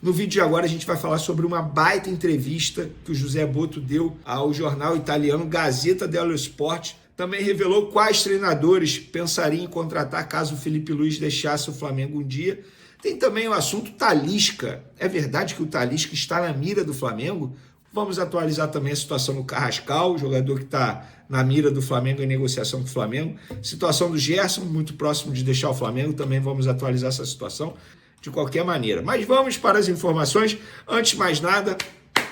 No vídeo de agora a gente vai falar sobre uma baita entrevista que o José Boto deu ao jornal italiano Gazzetta dello Sport. Também revelou quais treinadores pensariam em contratar caso o Felipe Luiz deixasse o Flamengo um dia. Tem também o assunto Talisca. É verdade que o Talisca está na mira do Flamengo? Vamos atualizar também a situação do Carrascal, jogador que está na mira do Flamengo em negociação com o Flamengo. Situação do Gerson, muito próximo de deixar o Flamengo, também vamos atualizar essa situação de qualquer maneira. Mas vamos para as informações. Antes de mais nada,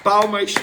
palmas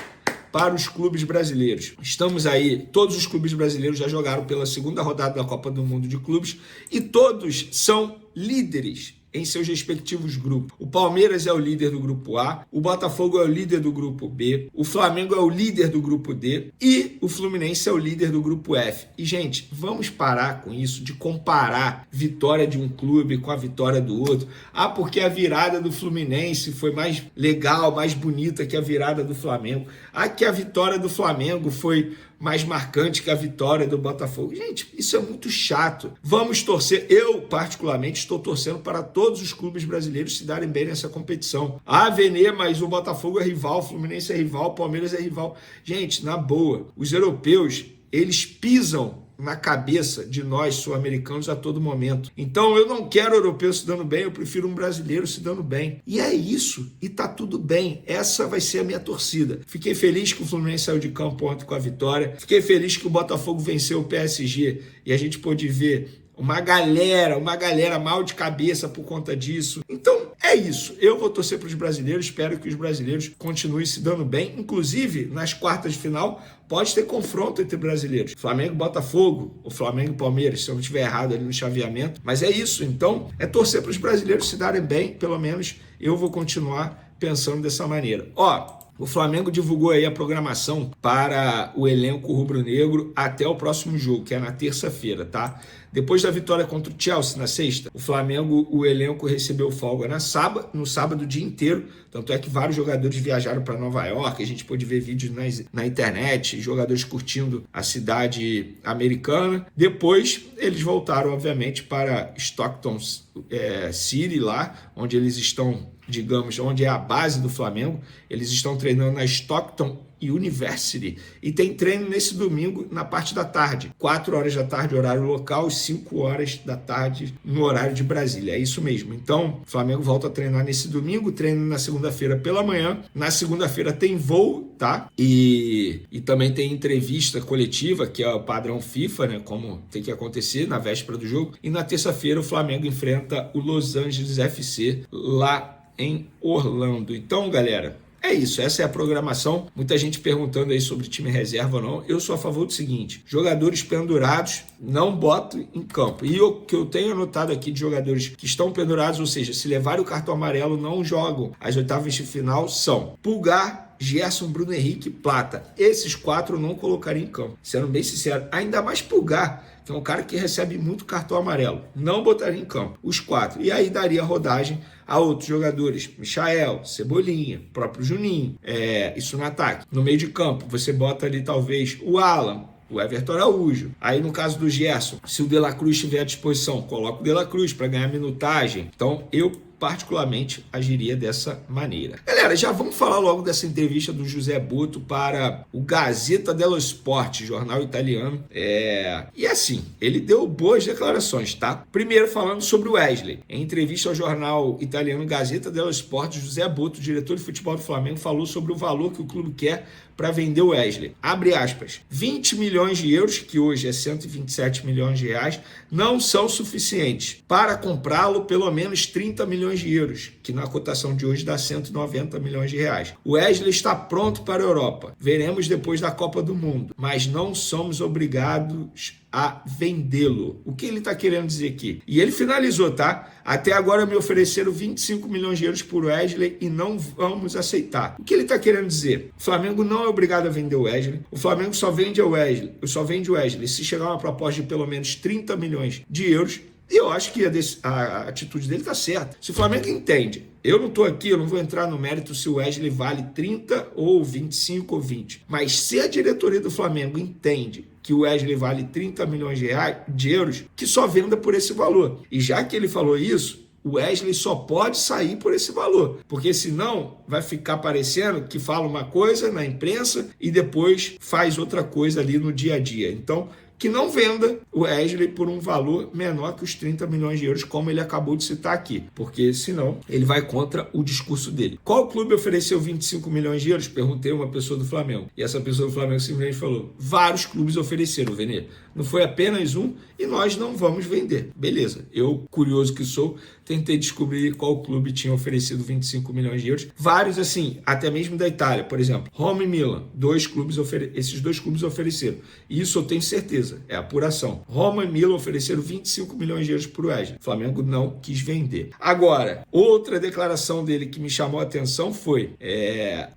para os clubes brasileiros. Estamos aí, todos os clubes brasileiros já jogaram pela segunda rodada da Copa do Mundo de Clubes e todos são líderes em seus respectivos grupos. O Palmeiras é o líder do grupo A, o Botafogo é o líder do grupo B, o Flamengo é o líder do grupo D e o Fluminense é o líder do grupo F. E, gente, vamos parar com isso de comparar vitória de um clube com a vitória do outro. Ah, porque a virada do Fluminense foi mais legal, mais bonita que a virada do Flamengo. Ah, que a vitória do Flamengo foi mais marcante que a vitória do Botafogo. Gente, isso é muito chato. Vamos torcer, eu particularmente estou torcendo para todos os clubes brasileiros se darem bem nessa competição. Ah, Vene, mas o Botafogo é rival, o Fluminense é rival, o Palmeiras é rival. Gente, na boa, os europeus, eles pisam na cabeça de nós, sul-americanos, a todo momento. Então, eu não quero europeu se dando bem, eu prefiro um brasileiro se dando bem. E é isso, e tá tudo bem. Essa vai ser a minha torcida. Fiquei feliz que o Fluminense saiu de campo ontem com a vitória. Fiquei feliz que o Botafogo venceu o PSG e a gente pôde ver uma galera mal de cabeça por conta disso. Então, é isso. Eu vou torcer para os brasileiros, espero que os brasileiros continuem se dando bem. Inclusive, nas quartas de final, pode ter confronto entre brasileiros. Flamengo e Botafogo, ou Flamengo e Palmeiras, se eu não estiver errado ali no chaveamento. Mas é isso. Então, é torcer para os brasileiros se darem bem. Pelo menos eu vou continuar pensando dessa maneira. O Flamengo divulgou aí a programação para o elenco rubro-negro até o próximo jogo, que é na terça-feira, tá? Depois da vitória contra o Chelsea na sexta, o Flamengo, o elenco recebeu folga no sábado o dia inteiro, tanto é que vários jogadores viajaram para Nova York, a gente pôde ver vídeos na internet, jogadores curtindo a cidade americana. Depois eles voltaram, obviamente, para Stockton City, lá onde eles estão, digamos, onde é a base do Flamengo. Eles estão treinando na Stockton University e tem treino nesse domingo na parte da tarde, 4 horas da tarde horário local, 5 horas da tarde no horário de Brasília, é isso mesmo. Então, o Flamengo volta a treinar nesse domingo, treino na segunda-feira pela manhã, na segunda-feira tem voo, tá? E também tem entrevista coletiva, que é o padrão FIFA, né, como tem que acontecer na véspera do jogo, e na terça-feira o Flamengo enfrenta o Los Angeles FC lá em Orlando. Então, galera, é isso, essa é a programação. Muita gente perguntando aí sobre time reserva ou não. Eu sou a favor do seguinte: jogadores pendurados não boto em campo. E o que eu tenho anotado aqui de jogadores que estão pendurados, ou seja, se levarem o cartão amarelo, não jogam as oitavas de final, são Pulgar, Gerson, Bruno Henrique, Plata. Esses 4 eu não colocaria em campo. Sendo bem sincero, ainda mais Pulgar, que é um cara que recebe muito cartão amarelo. Não botaria em campo os 4. E aí daria rodagem a outros jogadores. Michael, Cebolinha, próprio Juninho. Isso no ataque. No meio de campo, você bota ali talvez o Alan, o Everton Araújo. Aí no caso do Gerson, se o De La Cruz estiver à disposição, coloca o De La Cruz para ganhar minutagem. Então eu particularmente agiria dessa maneira. Galera, já vamos falar logo dessa entrevista do José Boto para o Gazzetta dello Sport, jornal italiano. E assim, ele deu boas declarações, tá? Primeiro falando sobre o Wesley. Em entrevista ao jornal italiano Gazzetta dello Sport, José Boto, diretor de futebol do Flamengo, falou sobre o valor que o clube quer para vender o Wesley. Abre aspas. 20 milhões de euros, que hoje é 127 milhões de reais, não são suficientes. Para comprá-lo, pelo menos 30 milhões de euros, que na cotação de hoje dá 190 milhões de reais. O Wesley está pronto para a Europa. Veremos depois da Copa do Mundo, mas não somos obrigados a vendê-lo. O que ele está querendo dizer aqui? E ele finalizou, tá? Até agora me ofereceram 25 milhões de euros por Wesley e não vamos aceitar. O que ele está querendo dizer? O Flamengo não é obrigado a vender o Wesley. O Flamengo só vende o Wesley se chegar uma proposta de pelo menos 30 milhões de euros. E eu acho que a atitude dele está certa. Se o Flamengo entende, eu não estou aqui, eu não vou entrar no mérito se o Wesley vale 30 ou 25 ou 20. Mas se a diretoria do Flamengo entende que o Wesley vale 30 milhões de euros, que só venda por esse valor. E já que ele falou isso, O Wesley só pode sair por esse valor, porque senão vai ficar parecendo que fala uma coisa na imprensa e depois faz outra coisa ali no dia a dia. Então, que não venda o Wesley por um valor menor que os 30 milhões de euros, como ele acabou de citar aqui, porque senão ele vai contra o discurso dele. Qual clube ofereceu 25 milhões de euros? Perguntei a uma pessoa do Flamengo. E essa pessoa do Flamengo simplesmente falou: vários clubes ofereceram, Vene. Não foi apenas um e nós não vamos vender. Beleza, eu, curioso que sou, tentei descobrir qual clube tinha oferecido 25 milhões de euros. Vários, assim, até mesmo da Itália, por exemplo. Roma e Milan, esses dois clubes ofereceram. E isso eu tenho certeza, é apuração. Roma e Milan ofereceram 25 milhões de euros para o Wesley. O Flamengo não quis vender. Agora, outra declaração dele que me chamou a atenção foi,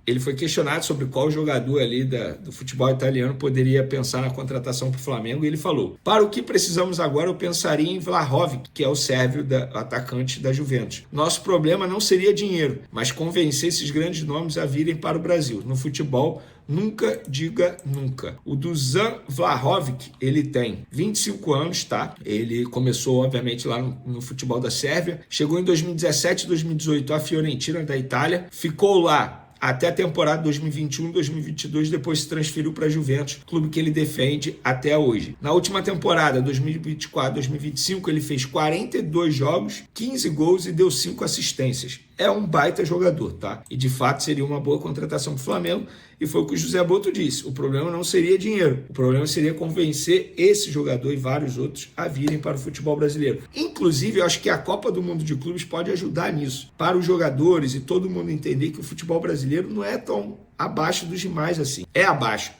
ele foi questionado sobre qual jogador ali do futebol italiano poderia pensar na contratação para o Flamengo, e ele falou: para o que precisamos agora, eu pensaria em Vlahovic, que é o sérvio atacante da Juventus. Nosso problema não seria dinheiro, mas convencer esses grandes nomes a virem para o Brasil. No futebol, nunca diga nunca. O Dusan Vlahovic, ele tem 25 anos, tá? Ele começou, obviamente, lá no futebol da Sérvia. Chegou em 2017 e 2018 à Fiorentina, da Itália. Ficou lá até a temporada 2021-2022, depois se transferiu para a Juventus, clube que ele defende até hoje. Na última temporada, 2024-2025, ele fez 42 jogos, 15 gols e deu 5 assistências. É um baita jogador, tá? E de fato seria uma boa contratação para o Flamengo, e foi o que o José Boto disse: o problema não seria dinheiro, o problema seria convencer esse jogador e vários outros a virem para o futebol brasileiro. Inclusive, eu acho que a Copa do Mundo de Clubes pode ajudar nisso, para os jogadores e todo mundo entender que o futebol brasileiro não é tão abaixo dos demais assim. É abaixo.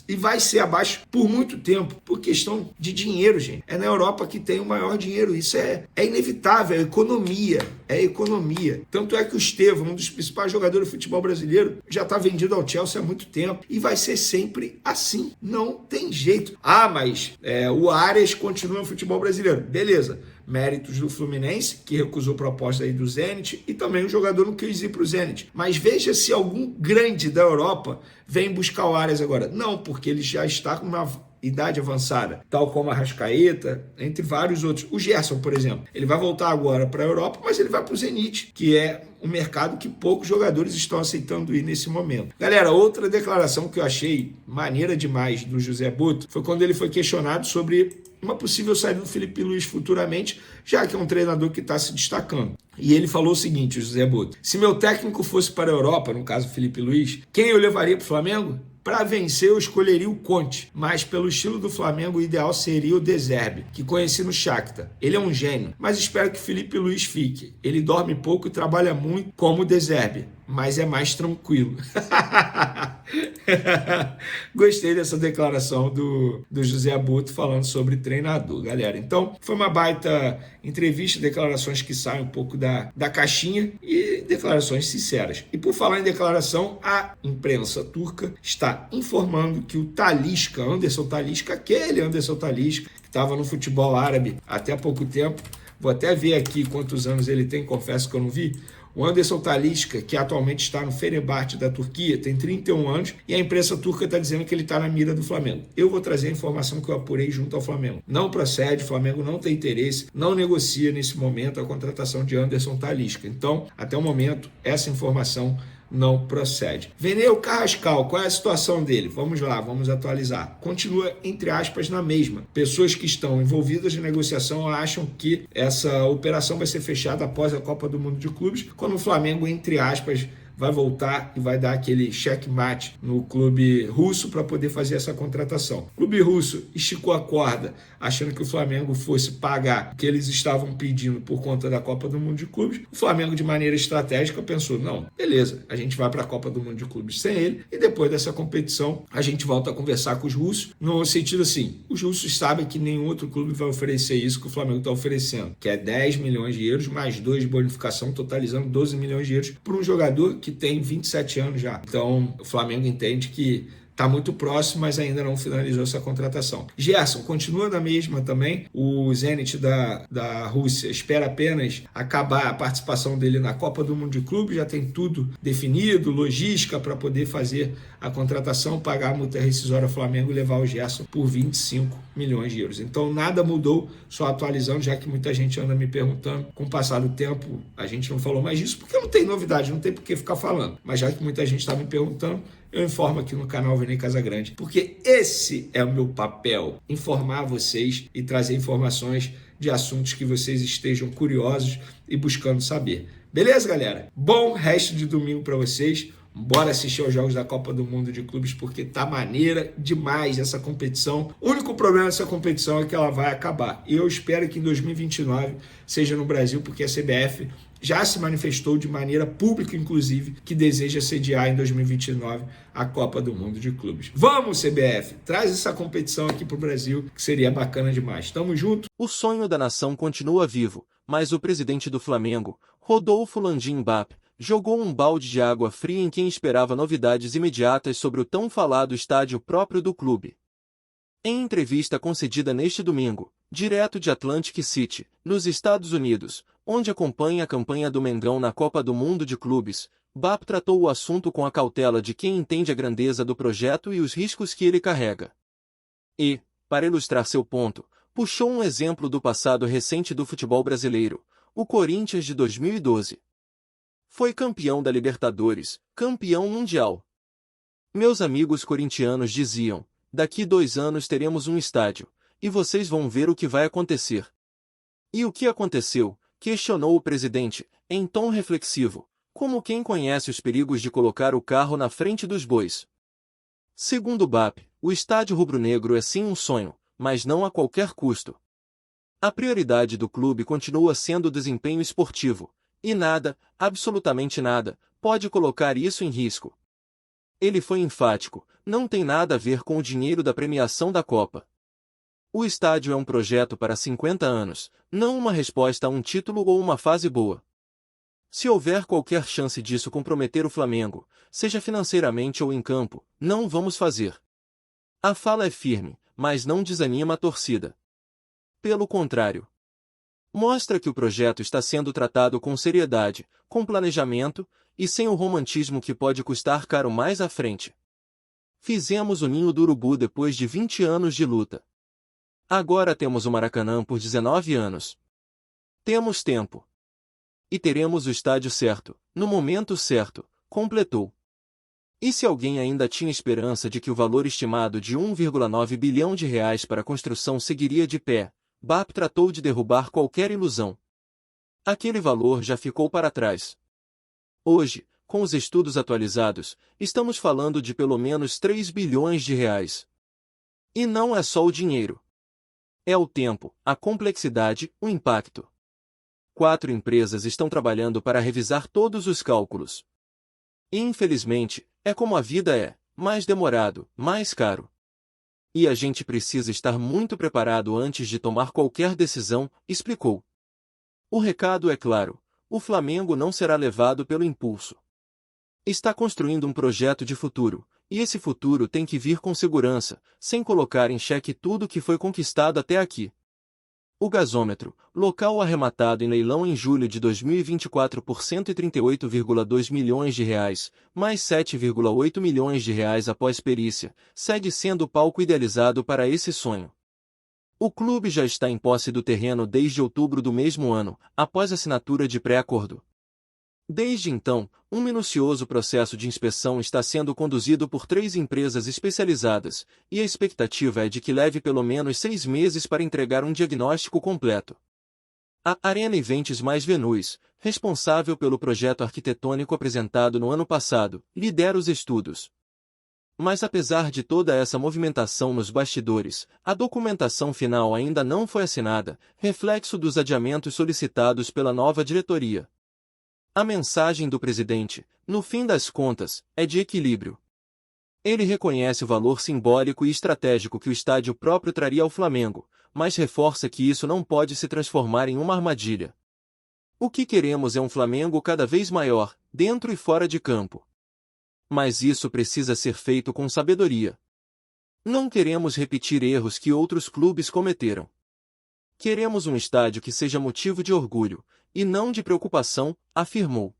E vai ser abaixo por muito tempo, por questão de dinheiro, gente. É na Europa que tem o maior dinheiro. Isso é inevitável, é economia. É economia. Tanto é que o Estevão, um dos principais jogadores do futebol brasileiro, já está vendido ao Chelsea há muito tempo. E vai ser sempre assim. Não tem jeito. Mas o Arias continua no futebol brasileiro. Beleza. Méritos do Fluminense, que recusou proposta aí do Zenit, e também o jogador não quis ir para o Zenit. Mas veja se algum grande da Europa vem buscar o Arias agora. Não, porque ele já está com uma idade avançada, tal como a Arrascaeta, entre vários outros. O Gerson, por exemplo, ele vai voltar agora para a Europa, mas ele vai para o Zenit, que é um mercado que poucos jogadores estão aceitando ir nesse momento. Galera, outra declaração que eu achei maneira demais do José Boto foi quando ele foi questionado sobre uma possível saída do Felipe Luiz futuramente, já que é um treinador que está se destacando. E ele falou o seguinte, o José Boto: se meu técnico fosse para a Europa, no caso Felipe Luiz, quem eu levaria para o Flamengo? Para vencer, eu escolheria o Conte, mas pelo estilo do Flamengo, o ideal seria o De Zerbi, que conheci no Shakhtar. Ele é um gênio, mas espero que Felipe Luiz fique. Ele dorme pouco e trabalha muito como o De Zerbi, mas é mais tranquilo. Gostei dessa declaração do José Boto falando sobre treinador, galera. Então, foi uma baita entrevista, declarações que saem um pouco da caixinha e declarações sinceras. E por falar em declaração, a imprensa turca está informando que o Talisca, Anderson Talisca, aquele Anderson Talisca, que estava no futebol árabe até há pouco tempo, vou até ver aqui quantos anos ele tem, confesso que eu não vi. O Anderson Talisca, que atualmente está no Fenerbahçe da Turquia, tem 31 anos e a imprensa turca está dizendo que ele está na mira do Flamengo. Eu vou trazer a informação que eu apurei junto ao Flamengo. Não procede, o Flamengo não tem interesse, não negocia nesse momento a contratação de Anderson Talisca. Então, até o momento, essa informação não procede. Veneu Carrascal, qual é a situação dele? Vamos lá, vamos atualizar. Continua, entre aspas, na mesma. Pessoas que estão envolvidas na negociação acham que essa operação vai ser fechada após a Copa do Mundo de Clubes, quando o Flamengo, entre aspas, vai voltar e vai dar aquele checkmate no clube russo para poder fazer essa contratação. O clube russo esticou a corda, achando que o Flamengo fosse pagar o que eles estavam pedindo por conta da Copa do Mundo de Clubes. O Flamengo, de maneira estratégica, pensou: não, beleza, a gente vai para a Copa do Mundo de Clubes sem ele, e depois dessa competição a gente volta a conversar com os russos, no sentido assim, os russos sabem que nenhum outro clube vai oferecer isso que o Flamengo está oferecendo, que é 10 milhões de euros, mais 2 de bonificação, totalizando 12 milhões de euros por um jogador que tem 27 anos já. Então, o Flamengo entende que está muito próximo, mas ainda não finalizou essa contratação. Gerson, continua na mesma também. O Zenit da Rússia espera apenas acabar a participação dele na Copa do Mundo de Clubes, já tem tudo definido, logística para poder fazer a contratação, pagar a multa rescisória ao Flamengo e levar o Gerson por 25 milhões de euros. Então nada mudou, só atualizando, já que muita gente anda me perguntando. Com o passar do tempo, a gente não falou mais disso, porque não tem novidade, não tem por que ficar falando. Mas já que muita gente está me perguntando, eu informo aqui no canal Vene Casagrande, porque esse é o meu papel, informar vocês e trazer informações de assuntos que vocês estejam curiosos e buscando saber. Beleza, galera? Bom resto de domingo para vocês. Bora assistir aos Jogos da Copa do Mundo de Clubes, porque tá maneira demais essa competição. O único problema dessa competição é que ela vai acabar. E eu espero que em 2029 seja no Brasil, porque a CBF já se manifestou de maneira pública, inclusive, que deseja sediar em 2029 a Copa do Mundo de Clubes. Vamos, CBF! Traz essa competição aqui pro Brasil, que seria bacana demais. Tamo junto! O sonho da nação continua vivo, mas o presidente do Flamengo, Rodolfo Landim Mbappé, jogou um balde de água fria em quem esperava novidades imediatas sobre o tão falado estádio próprio do clube. Em entrevista concedida neste domingo, direto de Atlantic City, nos Estados Unidos, onde acompanha a campanha do Mengão na Copa do Mundo de Clubes, Mbappé tratou o assunto com a cautela de quem entende a grandeza do projeto e os riscos que ele carrega. E, para ilustrar seu ponto, puxou um exemplo do passado recente do futebol brasileiro, o Corinthians de 2012. Foi campeão da Libertadores, campeão mundial. Meus amigos corintianos diziam, daqui 2 anos teremos um estádio, e vocês vão ver o que vai acontecer. E o que aconteceu? Questionou o presidente, em tom reflexivo, como quem conhece os perigos de colocar o carro na frente dos bois. Segundo Mbappé, o estádio rubro-negro é sim um sonho, mas não a qualquer custo. A prioridade do clube continua sendo o desempenho esportivo, e nada, absolutamente nada, pode colocar isso em risco. Ele foi enfático, não tem nada a ver com o dinheiro da premiação da Copa. O estádio é um projeto para 50 anos, não uma resposta a um título ou uma fase boa. Se houver qualquer chance disso comprometer o Flamengo, seja financeiramente ou em campo, não vamos fazer. A fala é firme, mas não desanima a torcida. Pelo contrário, mostra que o projeto está sendo tratado com seriedade, com planejamento, e sem o romantismo que pode custar caro mais à frente. Fizemos o ninho do urubu depois de 20 anos de luta. Agora temos o Maracanã por 19 anos. Temos tempo. E teremos o estádio certo, no momento certo, completou. E se alguém ainda tinha esperança de que o valor estimado de 1,9 bilhão de reais para a construção seguiria de pé, Mbappé tratou de derrubar qualquer ilusão. Aquele valor já ficou para trás. Hoje, com os estudos atualizados, estamos falando de pelo menos 3 bilhões de reais. E não é só o dinheiro. É o tempo, a complexidade, o impacto. 4 empresas estão trabalhando para revisar todos os cálculos. E infelizmente, é como a vida é, mais demorado, mais caro. E a gente precisa estar muito preparado antes de tomar qualquer decisão, explicou. O recado é claro, o Flamengo não será levado pelo impulso. Está construindo um projeto de futuro, e esse futuro tem que vir com segurança, sem colocar em xeque tudo que foi conquistado até aqui. O gasômetro, local arrematado em leilão em julho de 2024 por 138,2 milhões de reais, mais 7,8 milhões de reais após perícia, segue sendo o palco idealizado para esse sonho. O clube já está em posse do terreno desde outubro do mesmo ano, após assinatura de pré-acordo. Desde então, um minucioso processo de inspeção está sendo conduzido por 3 empresas especializadas, e a expectativa é de que leve pelo menos 6 meses para entregar um diagnóstico completo. A Arena Eventos mais Venus, responsável pelo projeto arquitetônico apresentado no ano passado, lidera os estudos. Mas apesar de toda essa movimentação nos bastidores, a documentação final ainda não foi assinada, reflexo dos adiamentos solicitados pela nova diretoria. A mensagem do presidente, no fim das contas, é de equilíbrio. Ele reconhece o valor simbólico e estratégico que o estádio próprio traria ao Flamengo, mas reforça que isso não pode se transformar em uma armadilha. O que queremos é um Flamengo cada vez maior, dentro e fora de campo. Mas isso precisa ser feito com sabedoria. Não queremos repetir erros que outros clubes cometeram. Queremos um estádio que seja motivo de orgulho, e não de preocupação, afirmou.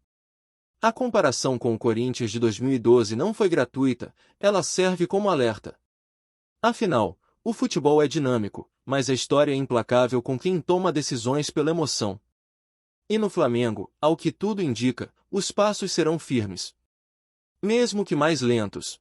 A comparação com o Corinthians de 2012 não foi gratuita, ela serve como alerta. Afinal, o futebol é dinâmico, mas a história é implacável com quem toma decisões pela emoção. E no Flamengo, ao que tudo indica, os passos serão firmes. Mesmo que mais lentos.